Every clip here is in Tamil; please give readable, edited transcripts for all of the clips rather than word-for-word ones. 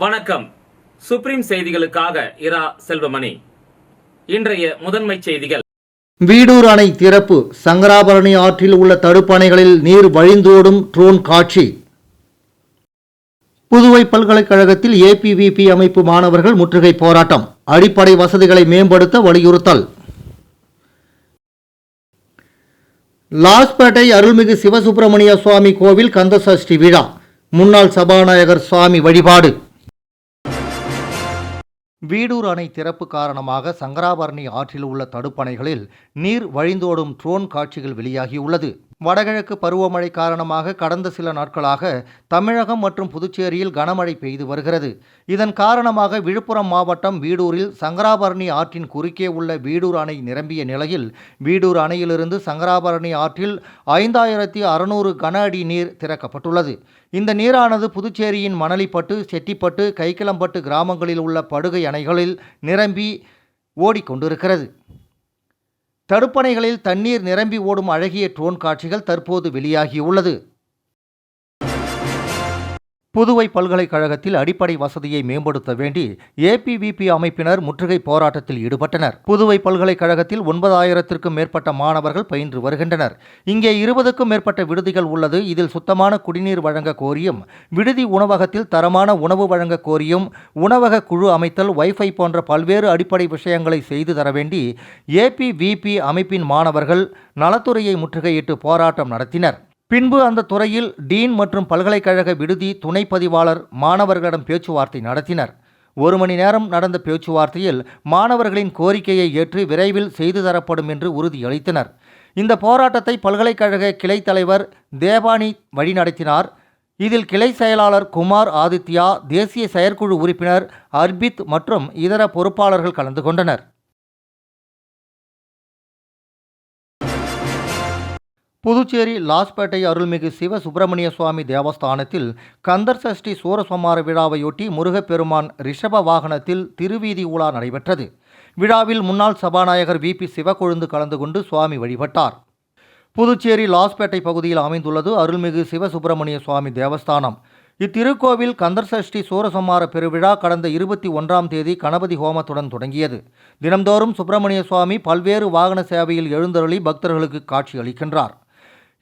வணக்கம். சுப்ரீம் செய்திகளுக்காக இரா செல்வமணி. இன்றைய முதன்மை செய்திகள். வீடூர் அணை திறப்பு, சங்கராபரணி ஆற்றில் உள்ள தடுப்பணைகளில் நீர் வழிந்தோடும் ட்ரோன் காட்சி. புதுவை பல்கலைக்கழகத்தில் ஏபிவிபி அமைப்பு மாணவர்கள் முற்றுகை போராட்டம். அடிப்படை வசதிகளை மேம்படுத்த வலியுறுத்தல். லாஸ்பேட்டை அருள்மிகு சிவசுப்பிரமணிய சுவாமி கோவில் கந்தசஷ்டி விழா. முன்னாள் சபாநாயகர் சுவாமி வழிபாடு. வீடூர் அணை திறப்பு காரணமாக சங்கராபரணி ஆற்றில் உள்ள தடுப்பணைகளில் நீர் வழிந்தோடும் ட்ரோன் காட்சிகள் வெளியாகியுள்ளது. வடகிழக்கு பருவமழை காரணமாக கடந்த சில நாட்களாக தமிழகம் மற்றும் புதுச்சேரியில் கனமழை பெய்து வருகிறது. இதன் காரணமாக விழுப்புரம் மாவட்டம் வீடூரில் சங்கராபரணி ஆற்றின் குறுக்கே உள்ள வீடூர் அணை நிரம்பிய நிலையில் வீடூர் அணையிலிருந்து சங்கராபரணி ஆற்றில் 5600 கன அடி நீர் திறக்கப்பட்டுள்ளது. இந்த நீரானது புதுச்சேரியின் மணலிப்பட்டு, செட்டிப்பட்டு, கைக்கிளம்பட்டு கிராமங்களில் உள்ள படுகை அணைகளில் நிரம்பி ஓடிக்கொண்டிருக்கிறது. தடுப்பணைகளில் தண்ணீர் நிரம்பி ஓடும் அழகிய ட்ரோன் காட்சிகள் தற்போது வெளியாகியுள்ளது. புதுவை பல்கலைக்கழகத்தில் அடிப்படை வசதியை மேம்படுத்த வேண்டி ஏபிவிபி அமைப்பினர் முற்றுகை போராட்டத்தில் ஈடுபட்டனர். புதுவை பல்கலைக்கழகத்தில் 9000க்கும் மேற்பட்ட மாணவர்கள் பயின்று வருகின்றனர். இங்கே 20க்கும் மேற்பட்ட விடுதிகள் உள்ளது. இதில் சுத்தமான குடிநீர் வழங்க கோரியும், விடுதி உணவகத்தில் தரமான உணவு வழங்க கோரியும், உணவக குழு அமைத்தல், வைஃபை போன்ற பல்வேறு அடிப்படை விஷயங்களை செய்து தர வேண்டி ஏபிவிபி அமைப்பின் மாணவர்கள் நலத்துறையை முற்றுகையிட்டு போராட்டம் நடத்தினர். பின்பு அந்த துறையில் டீன் மற்றும் பல்கலைக்கழக விடுதி துணை பதிவாளர் மாணவர்களிடம் பேச்சுவார்த்தை நடத்தினர். 1 மணி நேரம் நடந்த பேச்சுவார்த்தையில் மாணவர்களின் கோரிக்கையை ஏற்று விரைவில் செய்து தரப்படும் என்று உறுதியளித்தனர். இந்த போராட்டத்தை பல்கலைக்கழக கிளை தலைவர் தேவானி வழிநடத்தினார். இதில் கிளை செயலாளர் குமார் ஆதித்யா, தேசிய செயற்குழு உறுப்பினர் அர்பித் மற்றும் இதர பொறுப்பாளர்கள் கலந்து கொண்டனர். புதுச்சேரி லாஸ்பேட்டை அருள்மிகு சிவ சுப்பிரமணிய சுவாமி தேவஸ்தானத்தில் கந்தர் சஷ்டி சூரசம்மார விழாவையொட்டி முருகப்பெருமான் ரிஷப வாகனத்தில் திருவீதி உலா நடைபெற்றது. விழாவில் முன்னாள் சபாநாயகர் விபி சிவக்கொழுந்து கலந்து கொண்டு சுவாமி வழிபட்டார். புதுச்சேரி லாஸ்பேட்டை பகுதியில் அமைந்துள்ளது அருள்மிகு சிவ சுப்பிரமணிய சுவாமி தேவஸ்தானம். இத்திருக்கோவில் கந்தர் சஷ்டி சூரசம்மார பெருவிழா கடந்த 21ஆம் தேதி கணபதி ஹோமத்துடன் தொடங்கியது. தினம்தோறும் சுப்பிரமணிய சுவாமி பல்வேறு வாகன சேவையில் எழுந்தருளி பக்தர்களுக்கு காட்சி அளிக்கின்றார்.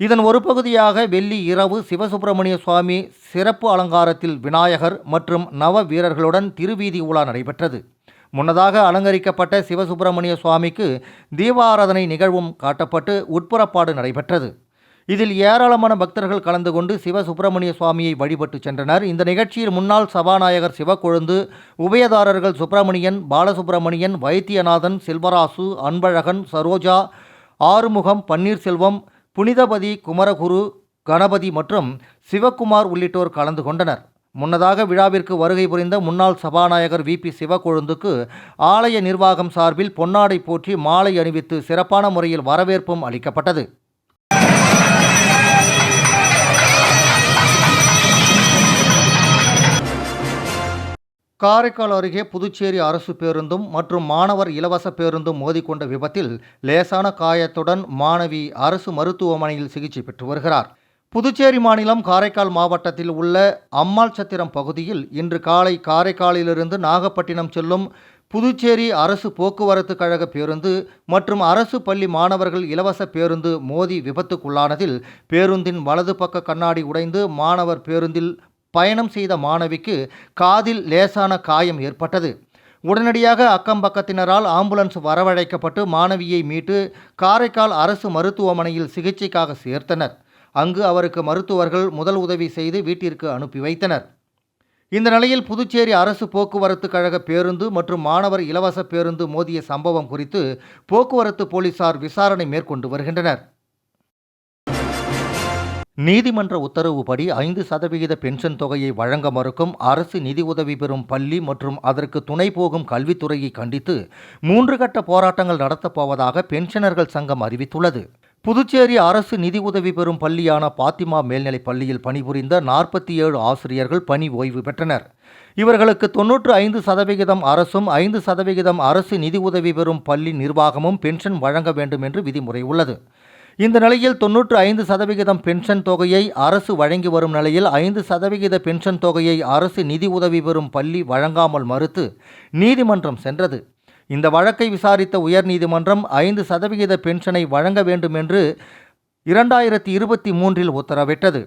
இதன் ஒரு பகுதியாக வெள்ளி இரவு சிவசுப்பிரமணிய சுவாமி சிறப்பு அலங்காரத்தில் விநாயகர் மற்றும் நவ வீரர்களுடன் திருவீதி உலா நடைபெற்றது. முன்னதாக அலங்கரிக்கப்பட்ட சிவசுப்பிரமணிய சுவாமிக்கு தீபாராதனை நிகழ்வும் காட்டப்பட்டு உட்புறப்பாடு நடைபெற்றது. இதில் ஏராளமான பக்தர்கள் கலந்து கொண்டு சிவசுப்பிரமணிய சுவாமியை வழிபட்டு சென்றனர். இந்த நிகழ்ச்சியில் முன்னாள் சபாநாயகர் சிவக்கொழுந்து, உபயதாரர்கள் சுப்பிரமணியன், பாலசுப்பிரமணியன், வைத்தியநாதன், செல்வராசு, அன்பழகன், சரோஜா, ஆறுமுகம், பன்னீர்செல்வம், புனிதபதி, குமரகுரு, கணபதி மற்றும் சிவக்குமார் உள்ளிட்டோர் கலந்து கொண்டனர். முன்னதாக விழாவிற்கு வருகை புரிந்த முன்னாள் சபாநாயகர் விபி சிவக்கொழுந்துக்கு ஆலய நிர்வாகம் சார்பில் பொன்னாடை போற்றி மாலை அணிவித்து சிறப்பான முறையில் வரவேற்பும் அளிக்கப்பட்டது. காரைக்கால் அருகே புதுச்சேரி அரசு பேருந்தும் மற்றும் மாணவர் இலவச பேருந்தும் மோதிக்கொண்ட விபத்தில் லேசான காயத்துடன் மாணவி அரசு மருத்துவமனையில் சிகிச்சை பெற்று வருகிறார். புதுச்சேரி மாநிலம் காரைக்கால் மாவட்டத்தில் உள்ள அம்மாள் சத்திரம் பகுதியில் இன்று காலை காரைக்காலிலிருந்து நாகப்பட்டினம் செல்லும் புதுச்சேரி அரசு போக்குவரத்து கழக பேருந்து மற்றும் அரசு பள்ளி மாணவர்கள் இலவச பேருந்து மோதி விபத்துக்குள்ளானதில் பேருந்தின் வலது பக்க கண்ணாடி உடைந்து மாணவர் பேருந்தில் பயணம் செய்த மாணவிக்கு காதில் லேசான காயம் ஏற்பட்டது. உடனடியாக அக்கம்பக்கத்தினரால் ஆம்புலன்ஸ் வரவழைக்கப்பட்டு மாணவியை மீட்டு காரைக்கால் அரசு மருத்துவமனையில் சிகிச்சைக்காக சேர்த்தனர். அங்கு அவருக்கு மருத்துவர்கள் முதல் உதவி செய்து வீட்டிற்கு அனுப்பி வைத்தனர். இந்த நிலையில் புதுச்சேரி அரசு போக்குவரத்து கழக பேருந்து மற்றும் மாணவர் இலவச பேருந்து மோதிய சம்பவம் குறித்து போக்குவரத்து போலீசார் விசாரணை மேற்கொண்டு வருகின்றனர். நீதிமன்ற உத்தரவுப்படி 5% பென்ஷன் தொகையை வழங்க மறுக்கும் அரசு நிதி உதவி பெறும் பள்ளி மற்றும் அதற்கு துணை போகும் கல்வித்துறையை கண்டித்து 3 கட்ட போராட்டங்கள் நடத்தப்போவதாக பென்ஷனர்கள் சங்கம் அறிவித்துள்ளது. புதுச்சேரி அரசு நிதி உதவி பெறும் பள்ளியான பாத்திமா மேல்நிலைப் பள்ளியில் பணிபுரிந்த 47 ஆசிரியர்கள் பணி ஓய்வு பெற்றனர். இவர்களுக்கு 95% அரசும் 5% அரசு நிதி உதவி பெறும் பள்ளி நிர்வாகமும் பென்ஷன் வழங்க வேண்டும் என்று விதிமுறை உள்ளது. இந்த நிலையில் 95% பென்ஷன் தொகையை அரசு வழங்கி வரும் நிலையில் 5% பென்ஷன் தொகையை அரசு நிதி உதவி பெறும் பள்ளி வழங்காமல் மறுத்து நீதிமன்றம் சென்றது. இந்த வழக்கை விசாரித்த உயர்நீதிமன்றம் 5% பென்ஷனை வழங்க வேண்டும் என்று 2023 உத்தரவிட்டது.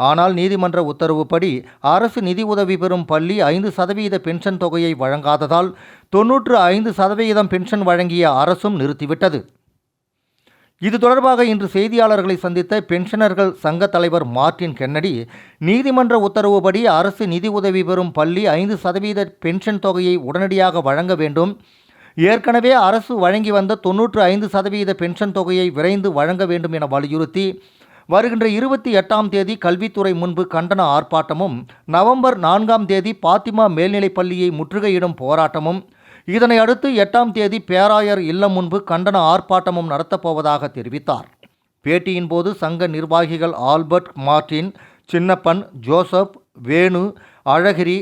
ஆனால் நீதிமன்ற உத்தரவுப்படி அரசு நிதி உதவி பெறும் பள்ளி 5% பென்ஷன் தொகையை வழங்காததால் 95% பென்ஷன் வழங்கிய அரசும் நிறுத்திவிட்டது. இது தொடர்பாக இன்று செய்தியாளர்களை சந்தித்த பென்ஷனர்கள் சங்க தலைவர் மார்ட்டின் கென்னடி, நீதிமன்ற உத்தரவுப்படி அரசு நிதி உதவி பெறும் பள்ளி 5% பென்ஷன் தொகையை உடனடியாக வழங்க வேண்டும். ஏற்கனவே அரசு வழங்கி வந்த 95% பென்ஷன் தொகையை விரைந்து வழங்க வேண்டும் என வலியுறுத்தி வருகின்ற 28ஆம் தேதி கல்வித்துறை முன்பு கண்டன ஆர்ப்பாட்டமும், நவம்பர் 4ஆம் தேதி பாத்திமா மேல்நிலைப் பள்ளியை முற்றுகையிடும் போராட்டமும், இதனை அடுத்து 8ஆம் தேதி பேராயர் இல்லம் முன்பு கண்டன ஆர்ப்பாட்டமும் நடத்தப்போவதாக தெரிவித்தார். பேட்டியின் போது சங்க நிர்வாகிகள் ஆல்பர்ட், மார்ட்டின், சின்னப்பன், ஜோசப், வேணு, அழகிரி,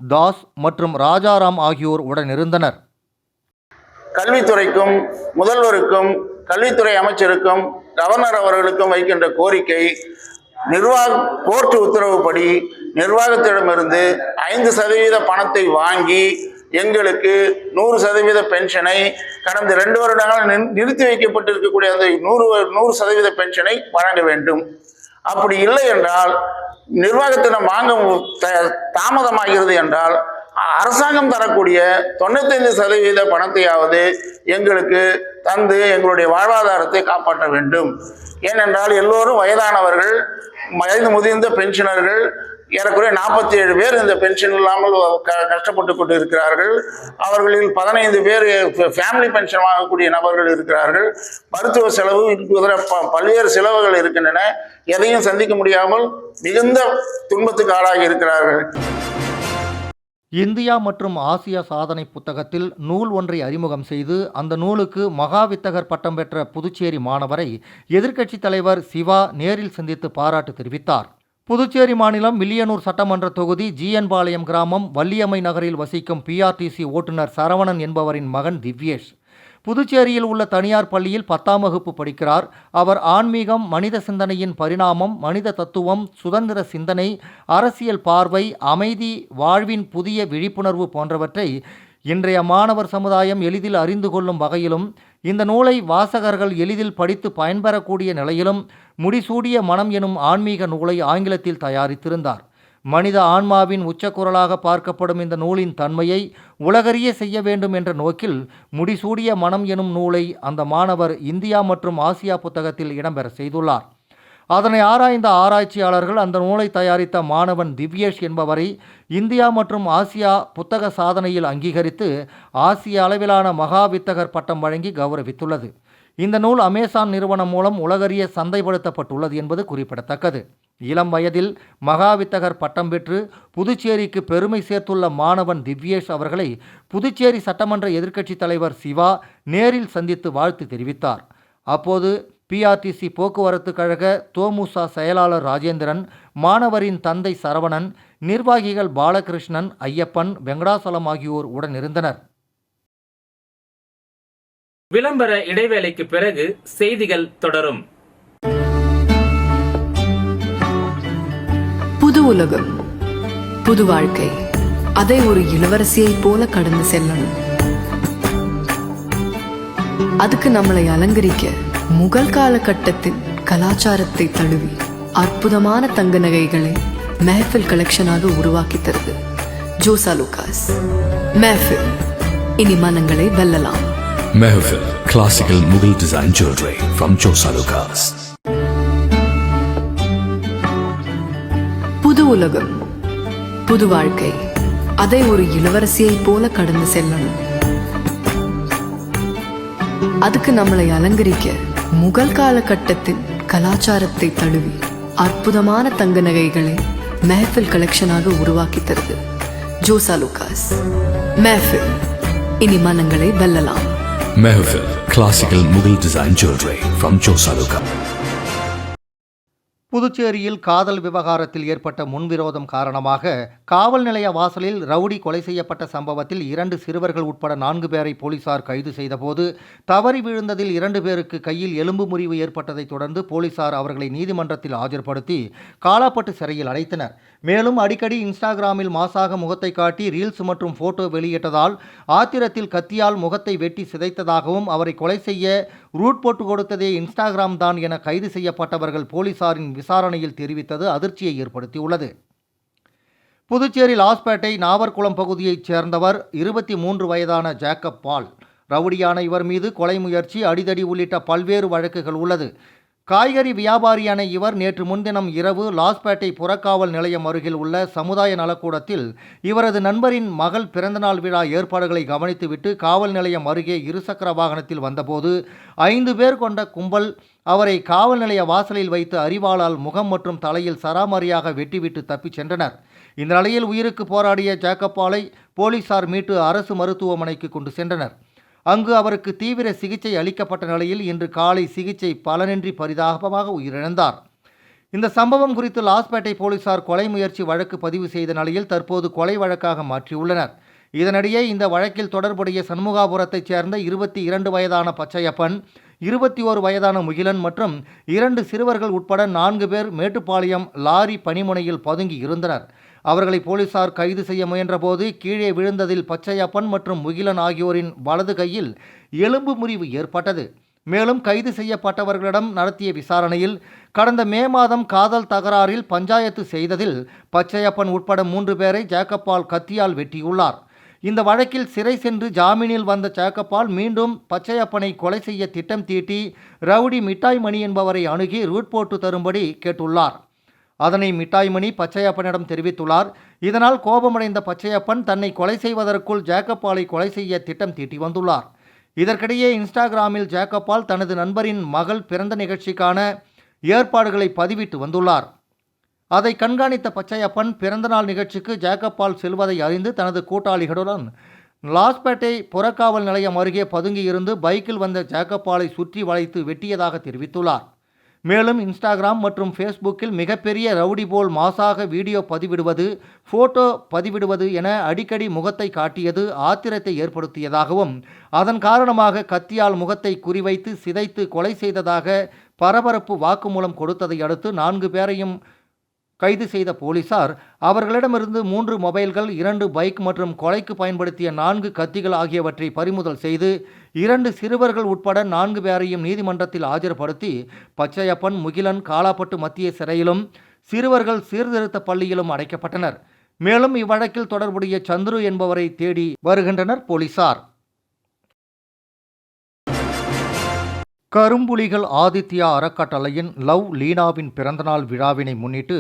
தாஸ் மற்றும் ராஜாராம் ஆகியோர் உடனிருந்தனர். கல்வித்துறைக்கும் முதல்வருக்கும் கல்வித்துறை அமைச்சருக்கும் கவர்னர் அவர்களுக்கும் வைக்கின்ற கோரிக்கை, கோர்ட்டு உத்தரவுப்படி நிர்வாகத்திடமிருந்து 5% பணத்தை வாங்கி எங்களுக்கு 100% பென்ஷனை கடந்த 2 வருடங்கள் நிறுத்தி வைக்கப்பட்டிருக்கக்கூடிய அந்த 100% பென்ஷனை வழங்க வேண்டும். அப்படி இல்லை என்றால், நிர்வாகத்திடம் வாங்க தாமதமாகிறது என்றால் அரசாங்கம் தரக்கூடிய 95% பணத்தையாவது எங்களுக்கு தந்து எங்களுடைய வாழ்வாதாரத்தை காப்பாற்ற வேண்டும். ஏனென்றால் எல்லோரும் வயதானவர்கள், வயது முதிர்ந்த பென்ஷனர்கள், ஏறக்குறைய 47 பேர் இந்த பென்ஷன் இல்லாமல் கஷ்டப்பட்டு கொண்டு இருக்கிறார்கள். அவர்களில் 15 பேர் ஃபேமிலி பென்ஷன் வாங்கக்கூடிய நபர்கள் இருக்கிறார்கள். மருத்துவ செலவு, பல்வேறு செலவுகள் இருக்கின்றன. எதையும் சந்திக்க முடியாமல் மிகுந்த துன்பத்துக்கு ஆளாகி இருக்கிறார்கள். இந்தியா மற்றும் ஆசியா சாதனை புத்தகத்தில் நூல் ஒன்றை அறிமுகம் செய்து அந்த நூலுக்கு மகாவித்தகர் பட்டம் பெற்ற புதுச்சேரி மாணவரை எதிர்க்கட்சித் தலைவர் சிவா நேரில் சந்தித்து பாராட்டு தெரிவித்தார். புதுச்சேரி மாநிலம் வில்லியனூர் சட்டமன்ற தொகுதி ஜிஎன் பாளையம் கிராமம் வள்ளியம்மை நகரில் வசிக்கும் பிஆர்டிசி ஓட்டுநர் சரவணன் என்பவரின் மகன் திவ்யேஷ் புதுச்சேரியில் உள்ள தனியார் பள்ளியில் 10ஆம் வகுப்பு படிக்கிறார். அவர் ஆன்மீகம், மனித சிந்தனையின் பரிணாமம், மனித தத்துவம், சுதந்திர சிந்தனை, அரசியல் பார்வை, அமைதி, வாழ்வின் புதிய விழிப்புணர்வு போன்றவற்றை இன்றைய மாணவர் சமுதாயம் எளிதில் அறிந்து கொள்ளும் வகையிலும், இந்த நூலை வாசகர்கள் எளிதில் படித்து பயன்பெறக்கூடிய நிலையிலும் முடிசூடிய மனம் எனும் ஆன்மீக நூலை ஆங்கிலத்தில் தயாரித்திருந்தார். மனித ஆன்மாவின் உச்சக்குரலாக பார்க்கப்படும் இந்த நூலின் தன்மையை உலகறிய செய்ய வேண்டும் என்ற நோக்கில் முடிசூடிய மனம் எனும் நூலை அந்த மாணவர் இந்தியா மற்றும் ஆசியா புத்தகத்தில் இடம்பெற செய்துள்ளார். அதனை ஆராய்ந்த ஆராய்ச்சியாளர்கள் அந்த நூலை தயாரித்த மாணவன் திவ்யேஷ் என்பவரை இந்தியா மற்றும் ஆசியா புத்தக சாதனையில் அங்கீகரித்து ஆசிய அளவிலான மகாவித்தகர் பட்டம் வழங்கி கௌரவித்துள்ளது. இந்த நூல் அமேசான் நிறுவனம் மூலம் உலகறிய சந்தைப்படுத்தப்பட்டுள்ளது என்பது குறிப்பிடத்தக்கது. இளம் வயதில் மகாவித்தகர் பட்டம் பெற்று புதுச்சேரிக்கு பெருமை சேர்த்துள்ள மாணவன் திவ்யேஷ் அவர்களை புதுச்சேரி சட்டமன்ற எதிர்க்கட்சித் தலைவர் சிவா நேரில் சந்தித்து வாழ்த்து தெரிவித்தார். அப்போது பிஆர்டிசி போக்குவரத்து கழக தோமுசா செயலாளர் ராஜேந்திரன், மாணவரின் தந்தை சரவணன், நிர்வாகிகள் பாலகிருஷ்ணன், ஐயப்பன், வெங்கடாசலம் ஆகியோர் உடனிருந்தனர். விளம்பர இடைவேளைக்கு பிறகு செய்திகள் தொடரும். புது உலகம், புது வாழ்க்கை, அதை ஒரு இளவரசியை போல கடந்து செல்லணும். அதுக்கு நம்மளை அலங்கரிக்க முகல் காலகட்டத்தின் கலாச்சாரத்தை தழுவி அற்புதமான தங்க நகைகளை மெஹஃபில் கலெக்ஷனாக உருவாக்கி தருது ஜோசா லூகாஸ். மெஹஃபில், இனி மனங்களை வெல்லலாம். Mehfil, classical Mughal design jewelry from Josa Lucas. புது உலகம், புது வாழ்க்கை, அதை ஒரு இளவரசியை போல கடந்து செல்லணும். அதுக்கு நம்மளை அலங்கரிக்க முகல் காலகட்டத்தின் கலாச்சாரத்தை தழுவி அற்புதமான தங்க நகைகளை மெஹஃபில் கலெக்ஷனாக உருவாக்கி தருது ஜோசா லூகாஸ். மெஹஃபில், இனி மனங்களை வெல்லலாம். Mehfil, classical Mughal design jewelry from Josa Lucas. புதுச்சேரியில் காதல் விவகாரத்தில் ஏற்பட்ட முன்விரோதம் காரணமாக காவல் நிலைய வாசலில் ரவுடி கொலை செய்யப்பட்ட சம்பவத்தில் 2 சிறுவர்கள் உட்பட 4 பேரை போலீசார் கைது செய்தபோது தவறி விழுந்ததில் 2 பேருக்கு கையில் எலும்பு முறிவு ஏற்பட்டதைத் தொடர்ந்து போலீசார் அவர்களை நீதிமன்றத்தில் ஆஜர்படுத்தி காலாப்பட்டு சிறையில் அடைத்தனர். மேலும் அடிக்கடி இன்ஸ்டாகிராமில் மாசாக முகத்தை காட்டி ரீல்ஸ் மற்றும் போட்டோ வெளியிட்டதால் ஆத்திரத்தில் கத்தியால் முகத்தை வெட்டி சிதைத்ததாகவும் அவரை கொலை செய்ய ரூட் போட்டு கொடுத்ததே இன்ஸ்டாகிராம் தான் என கைது செய்யப்பட்டவர்கள் போலீசாரின் விசாரணையில் தெரிவித்தது அதிர்ச்சியை ஏற்படுத்தியுள்ளது. புதுச்சேரி லாஸ்பேட்டை நாவர்குளம் பகுதியைச் சேர்ந்தவர் 23 வயதான ஜேக்கப் பால். ரவுடியான இவர் மீது கொலை முயற்சி, அடிதடி உள்ளிட்ட பல்வேறு வழக்குகள் உள்ளது. காய்கறி வியாபாரியான இவர் நேற்று முன்தினம் இரவு லாஸ்பேட்டை புறக்காவல் நிலையம் அருகில் உள்ள சமுதாய நலக்கூடத்தில் இவரது நண்பரின் மகள் பிறந்தநாள் விழா ஏற்பாடுகளை கவனித்துவிட்டு காவல் நிலையம் அருகே இருசக்கர வாகனத்தில் வந்தபோது 5 பேர் கொண்ட கும்பல் அவரை காவல் நிலைய வாசலில் வைத்து அரிவாளால் முகம் மற்றும் தலையில் சராமரியாக வெட்டிவிட்டு தப்பிச் சென்றனர். இந்த நிலையில் உயிருக்கு போராடிய ஜேக்கப்பாலை போலீசார் மீட்டு அரசு மருத்துவமனைக்கு கொண்டு சென்றனர். அங்கு அவருக்கு தீவிர சிகிச்சை அளிக்கப்பட்ட நிலையில் இன்று காலை சிகிச்சை பலனின்றி பரிதாபமாக உயிரிழந்தார். இந்த சம்பவம் குறித்து லாஸ்பேட்டை போலீசார் கொலை முயற்சி வழக்கு பதிவு செய்த நிலையில் தற்போது கொலை வழக்காக மாற்றியுள்ளனர். இதனிடையே இந்த வழக்கில் தொடர்புடைய சண்முகாபுரத்தைச் சேர்ந்த 22 வயதான பச்சையப்பன், 21 வயதான முகிலன் மற்றும் 2 சிறுவர்கள் உட்பட 4 பேர் மேட்டுப்பாளையம் லாரி பணிமுனையில் பதுங்கி இருந்தனர். அவர்களை போலீசார் கைது செய்ய முயன்றபோது கீழே விழுந்ததில் பச்சையப்பன் மற்றும் முகிலன் ஆகியோரின் வலது கையில் எலும்பு முறிவு ஏற்பட்டது. மேலும் கைது செய்யப்பட்டவர்களிடம் நடத்திய விசாரணையில் கடந்த மே மாதம் காதல் தகராறில் பஞ்சாயத்து செய்ததில் பச்சையப்பன் உட்பட 3 பேரை ஜேக்கப்பால் கத்தியால் வெட்டியுள்ளார். இந்த வழக்கில் சிறை சென்று ஜாமீனில் வந்த ஜேக்கப்பால் மீண்டும் பச்சையப்பனை கொலை செய்ய திட்டம் தீட்டி ரவுடி மிட்டாய்மணி என்பவரை அணுகி ரூட் போட்டு தரும்படி கேட்டுள்ளார். அதனை மிட்டாய்மணி பச்சையப்பனிடம் தெரிவித்துள்ளார். இதனால் கோபமடைந்த பச்சையப்பன் தன்னை கொலை செய்வதற்குள் ஜேக்கப்பாலை கொலை செய்ய திட்டம் தீட்டி வந்துள்ளார். இதற்கிடையே இன்ஸ்டாகிராமில் ஜேக்கப்பால் தனது நண்பரின் மகள் பிறந்த நிகழ்ச்சிக்கான ஏற்பாடுகளை பதிவிட்டு வந்துள்ளார். அதை கண்காணித்த பச்சையப்பன் பிறந்தநாள் நிகழ்ச்சிக்கு ஜேக்கப்பால் செல்வதை அறிந்து தனது கூட்டாளிகளுடன் லாஸ்பேட்டை புறக்காவல் நிலையம் அருகே பதுங்கியிருந்து பைக்கில் வந்த ஜேக்கப்பாலை சுற்றி வளைத்து வெட்டியதாக தெரிவித்துள்ளார். மேலும் இன்ஸ்டாகிராம் மற்றும் ஃபேஸ்புக்கில் மிகப்பெரிய ரவுடி போல் மாசாக வீடியோ பதிவிடுவது, ஃபோட்டோ பதிவிடுவது என அடிக்கடி முகத்தை காட்டியது ஆத்திரத்தை ஏற்படுத்தியதாகவும் அதன் காரணமாக கத்தியால் முகத்தை குறிவைத்து சிதைத்து கொலை செய்ததாக பரபரப்பு வாக்குமூலம் கொடுத்ததை அடுத்து 4 பேரையும் கைது செய்த போலீசார் அவர்களிடமிருந்து 3 மொபைல்கள், 2 பைக் மற்றும் கொலைக்கு பயன்படுத்திய 4 கத்திகள் ஆகியவற்றை பறிமுதல் செய்து 2 சிறுவர்கள் உட்பட 4 பேரையும் நீதிமன்றத்தில் ஆஜர்படுத்தி பச்சையப்பன், முகிலன் காலாப்பட்டு மத்திய சிறையிலும் சிறுவர்கள் சீர்திருத்த பள்ளியிலும் அடைக்கப்பட்டனர். மேலும் இவ்வழக்கில் தொடர்புடைய சந்துரு என்பவரை தேடி வருகின்றனர் போலீசார். கரும்புலிகள் ஆதித்யா அறக்கட்டளையின் லவ் லீனாவின் பிறந்தநாள் விழாவினை முன்னிட்டு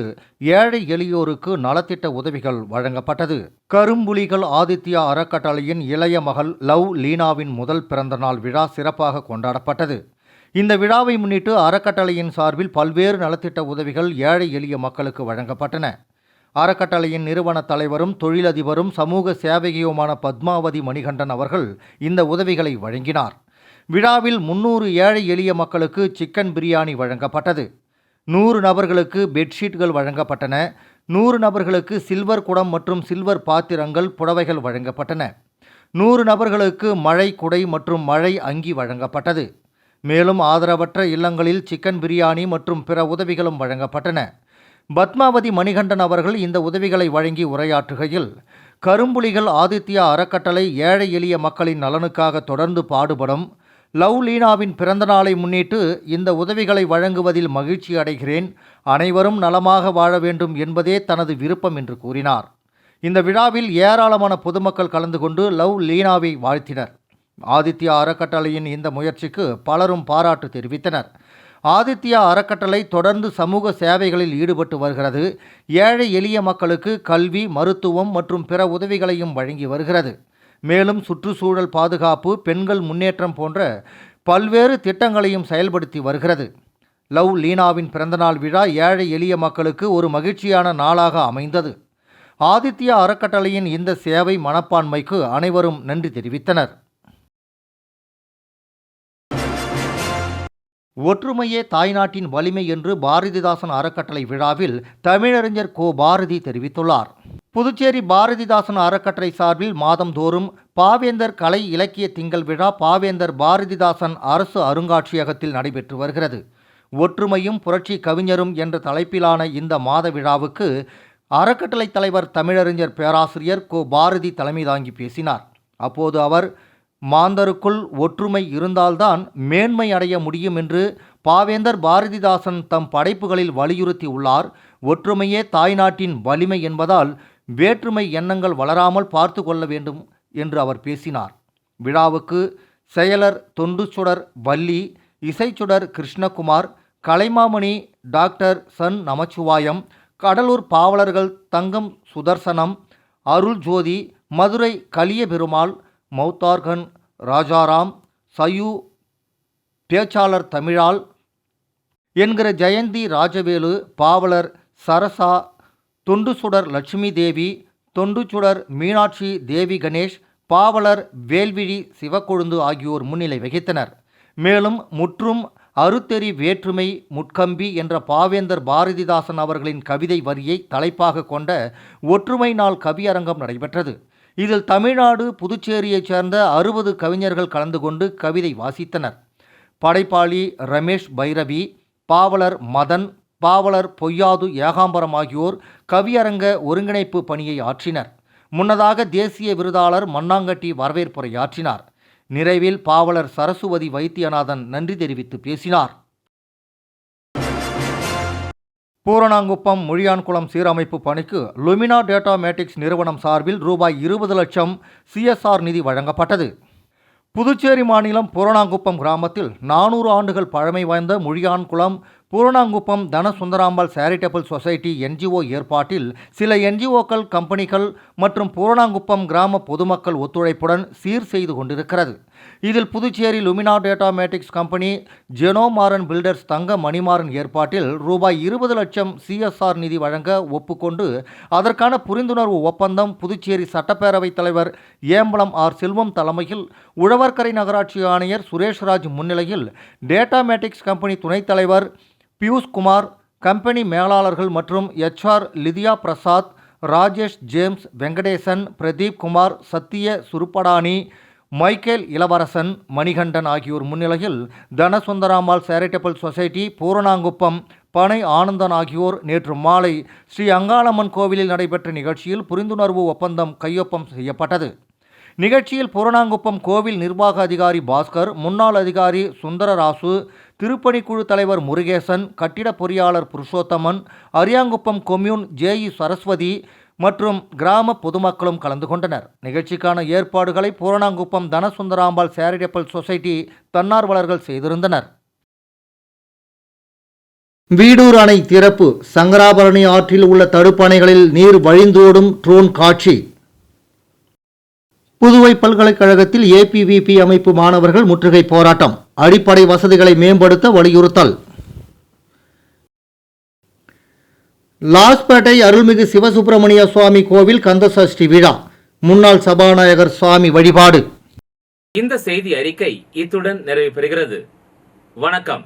ஏழை எளியோருக்கு நலத்திட்ட உதவிகள் வழங்கப்பட்டது. கரும்புலிகள் ஆதித்யா அறக்கட்டளையின் இளைய மகள் லவ் லீனாவின் முதல் பிறந்தநாள் விழா சிறப்பாக கொண்டாடப்பட்டது. இந்த விழாவை முன்னிட்டு அறக்கட்டளையின் சார்பில் பல்வேறு நலத்திட்ட உதவிகள் ஏழை எளிய மக்களுக்கு வழங்கப்பட்டன. அறக்கட்டளையின் நிறுவன தலைவரும் தொழிலதிபரும் சமூக சேவகியுமான பத்மாவதி மணிகண்டன் அவர்கள் இந்த உதவிகளை வழங்கினார். விழாவில் 300 ஏழை எளிய மக்களுக்கு சிக்கன் பிரியாணி வழங்கப்பட்டது. 100 நபர்களுக்கு பெட்ஷீட்கள் வழங்கப்பட்டன. 100 நபர்களுக்கு சில்வர் குடம் மற்றும் சில்வர் பாத்திரங்கள், புடவைகள் வழங்கப்பட்டன. 100 நபர்களுக்கு மழை குடை மற்றும் மழை அங்கி வழங்கப்பட்டது. மேலும் ஆதரவற்ற இல்லங்களில் சிக்கன் பிரியாணி மற்றும் பிற உதவிகளும் வழங்கப்பட்டன. பத்மாவதி மணிகண்டன் அவர்கள் இந்த உதவிகளை வழங்கி உரையாற்றுகையில், கரும்புலிகள் ஆதித்யா அறக்கட்டளை ஏழை எளிய மக்களின் நலனுக்காக தொடர்ந்து பாடுபடும். லவ் லீனாவின் பிறந்த நாளை முன்னிட்டு இந்த உதவிகளை வழங்குவதில் மகிழ்ச்சி அடைகிறேன். அனைவரும் நலமாக வாழ வேண்டும் என்பதே தனது விருப்பம் என்று கூறினார். இந்த விழாவில் ஏராளமான பொதுமக்கள் கலந்து கொண்டு லவ் லீனாவை வாழ்த்தினர். ஆதித்யா அறக்கட்டளையின் இந்த முயற்சிக்கு பலரும் பாராட்டு தெரிவித்தனர். ஆதித்யா அறக்கட்டளை தொடர்ந்து சமூக சேவைகளில் ஈடுபட்டு வருகிறது. ஏழை எளிய மக்களுக்கு கல்வி, மருத்துவம் மற்றும் பிற உதவிகளையும் வழங்கி வருகிறது. மேலும் சுற்றுச்சூழல் பாதுகாப்பு, பெண்கள் முன்னேற்றம் போன்ற பல்வேறு திட்டங்களையும் செயல்படுத்தி வருகிறது. லவ் லீனாவின் பிறந்தநாள் விழா ஏழை எளிய மக்களுக்கு ஒரு மகிழ்ச்சியான நாளாக அமைந்தது. ஆதித்யா அறக்கட்டளையின் இந்த சேவை மனப்பான்மைக்கு அனைவரும் நன்றி தெரிவித்தனர். ஒற்றுமையே தாய்நாட்டின் வலிமை என்று பாரதிதாசன் அறக்கட்டளை விழாவில் தமிழறிஞர் கோ பாரதி தெரிவித்துள்ளார். புதுச்சேரி பாரதிதாசன் அறக்கட்டளை சார்பில் மாதந்தோறும் பாவேந்தர் கலை இலக்கிய திங்கள் விழா பாவேந்தர் பாரதிதாசன் அரசு அருங்காட்சியகத்தில் நடைபெற்று வருகிறது. ஒற்றுமையும் புரட்சி கவிஞரும் என்ற தலைப்பிலான இந்த மாத விழாவுக்கு அறக்கட்டளை தலைவர் தமிழறிஞர் பேராசிரியர் கோ பாரதி தலைமை தாங்கி பேசினார். அப்போது அவர், மாந்தருக்குள் ஒற்றுமை இருந்தால்தான் மேன்மை அடைய முடியும் என்று பாவேந்தர் பாரதிதாசன் தம் படைப்புகளில் வலியுறுத்தி உள்ளார். ஒற்றுமையே தாய்நாட்டின் வலிமை என்பதால் வேற்றுமை எண்ணங்கள் வளராமல் பார்த்து கொள்ள வேண்டும் என்று அவர் பேசினார். விழாவுக்கு செயலர் தொண்டுச்சுடர் வள்ளி, இசைச்சுடர் கிருஷ்ணகுமார், கலைமாமணி டாக்டர் சன் நமச்சிவாயம், கடலூர் பாவலர்கள் தங்கம் சுதர்சனம், அருள் ஜோதி, மதுரை கலிய பெருமாள், மௌத்தார்கன் ராஜாராம், சயு பேச்சாளர் தமிழால் என்கிற ஜெயந்தி ராஜவேலு, பாவலர் சரசா, தொண்டுசுடர் லட்சுமி தேவி, தொண்டுச்சுடர் மீனாட்சி தேவி கணேஷ், பாவலர் வேல்விழி சிவக்கொழுந்து ஆகியோர் முன்னிலை வகித்தனர். மேலும் முற்றும் அறுத்தெறி வேற்றுமை முட்கம்பி என்ற பாவேந்தர் பாரதிதாசன் அவர்களின் கவிதை வரியை தலைப்பாக கொண்ட ஒற்றுமை நாள் கவியரங்கம் நடைபெற்றது. இதில் தமிழ்நாடு புதுச்சேரியைச் சேர்ந்த 60 கவிஞர்கள் கலந்து கொண்டு கவிதை வாசித்தனர். படைப்பாளி ரமேஷ் பைரவி, பாவலர் மதன், பாவலர் பொய்யாது ஏகாம்பரம் ஆகியோர் கவியரங்க ஒருங்கிணைப்பு பணியை ஆற்றினர். முன்னதாக தேசிய விருதாளர் மண்ணாங்கட்டி வரவேற்புரையாற்றினார். நிறைவில் பாவலர் சரசுவதி வைத்தியநாதன் நன்றி தெரிவித்து பேசினார். பூரணாங்குப்பம் முழியான்குளம் சீரமைப்பு பணிக்கு லுமினா டேட்டா மேட்டிக்ஸ் நிறுவனம் சார்பில் ரூபாய் 20 லட்சம் CSR நிதி வழங்கப்பட்டது. புதுச்சேரி மாநிலம் பூரணாங்குப்பம் கிராமத்தில் 400 ஆண்டுகள் பழமை வாய்ந்த முழியான்குளம் பூரணாங்குப்பம் தனசுந்தராம்பாள் சேரிட்டபிள் சொசைட்டி NGO ஏற்பாட்டில் சில NGOக்கள், கம்பெனிகள் மற்றும் பூரணாங்குப்பம் கிராம பொதுமக்கள் ஒத்துழைப்புடன் சீர் செய்து கொண்டிருக்கிறது. இதில் Puducherry Lumina Datamatics company ஜெனோமாரன் பில்டர்ஸ் தங்க மணிமாறன் ஏற்பாட்டில் ரூபாய் 20 லட்சம் CSR நிதி வழங்க ஒப்புக்கொண்டு அதற்கான புரிந்துணர்வு ஒப்பந்தம் புதுச்சேரி சட்டப்பேரவைத் தலைவர் ஏம்பலம் ஆர் செல்வம் தலைமையில் உழவர்கரை நகராட்சி ஆணையர் சுரேஷ்ராஜ் முன்னிலையில் டேட்டா மேட்டிக்ஸ் கம்பெனி துணைத் தலைவர் பியூஷ்குமார், கம்பெனி மேலாளர்கள் மற்றும் HR லிதியா பிரசாத், ராஜேஷ் ஜேம்ஸ், வெங்கடேசன், பிரதீப் குமார், சத்திய சுருப்படானி, மைக்கேல் இளவரசன், மணிகண்டன் ஆகியோர் முன்னிலையில் தனசுந்தராம்பாள் சேரிட்டபிள் சொசைட்டி பூரணாங்குப்பம் பனை ஆனந்தன் ஆகியோர் நேற்று மாலை ஸ்ரீ அங்காளம்மன் கோவிலில் நடைபெற்ற நிகழ்ச்சியில் புரிந்துணர்வு ஒப்பந்தம் கையொப்பம் செய்யப்பட்டது. நிகழ்ச்சியில் பூரணாங்குப்பம் கோவில் நிர்வாக அதிகாரி பாஸ்கர், முன்னாள் அதிகாரி சுந்தரராசு, திருப்பணிக்குழு தலைவர் முருகேசன், கட்டிட பொறியாளர் புருஷோத்தமன், அரியாங்குப்பம் கொம்யூன் JE சரஸ்வதி மற்றும் கிராம பொதுமக்களும் கலந்து கொண்டனர். நிகழ்ச்சிக்கான ஏற்பாடுகளை பூரணாங்குப்பம் தனசுந்தராம்பாள் சேரிட்டபிள் சொசைட்டி தன்னார்வலர்கள் செய்திருந்தனர். வீடூர் அணை திறப்பு, சங்கராபரணி ஆற்றில் உள்ள தடுப்பணைகளில் நீர் வழிந்தோடும் ட்ரோன் காட்சி. புதுவை பல்கலைக்கழகத்தில் APVP அமைப்பு மாணவர்கள் முற்றுகை போராட்டம், அடிப்படை வசதிகளை மேம்படுத்த வலியுறுத்தல். லாஸ்பேட்டை அருள்மிகு சிவசுப்பிரமணிய சுவாமி கோவில் கந்தசஷ்டி விழா, முன்னாள் சபாநாயகர் சுவாமி வழிபாடு. இந்த செய்தி அறிக்கை இத்துடன் நிறைவு பெறுகிறது. வணக்கம்.